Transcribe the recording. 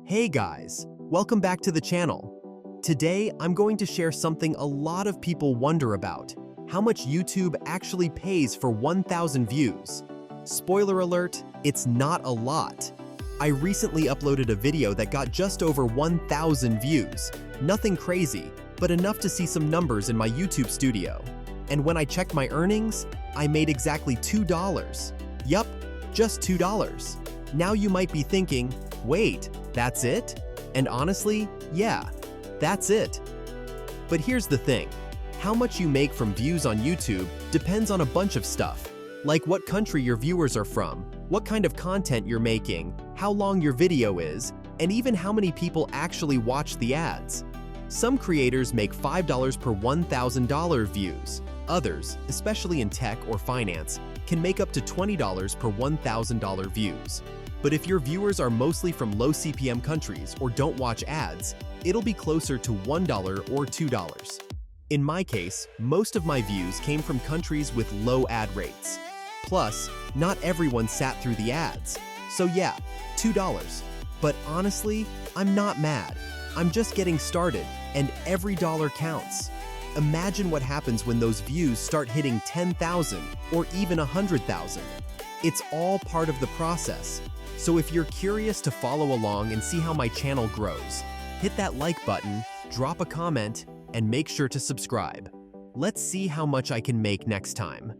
Hey guys, welcome back to the channel. Today, I'm going to share something a lot of people wonder about: how much YouTube actually pays for 1,000 views. Spoiler alert, it's not a lot. I recently uploaded a video that got just over 1,000 views. Nothing crazy, but enough to see some numbers in my YouTube studio. And when I checked my earnings, I made exactly $2. Yup, just $2. Now you might be thinking, wait, that's it? And honestly, yeah, that's it. But here's the thing. How much you make from views on YouTube depends on a bunch of stuff, like what country your viewers are from, what kind of content you're making, how long your video is, and even how many people actually watch the ads. Some creators make $5 per $1,000 views. Others, especially in tech or finance, can make up to $20 per $1,000 views. But if your viewers are mostly from low CPM countries or don't watch ads, it'll be closer to $1 or $2. In my case, most of my views came from countries with low ad rates. Plus, not everyone sat through the ads. So yeah, $2. But honestly, I'm not mad. I'm just getting started, and every dollar counts. Imagine what happens when those views start hitting 10,000 or even 100,000. It's all part of the process. So if you're curious to follow along and see how my channel grows, hit that like button, drop a comment, and make sure to subscribe. Let's see how much I can make next time.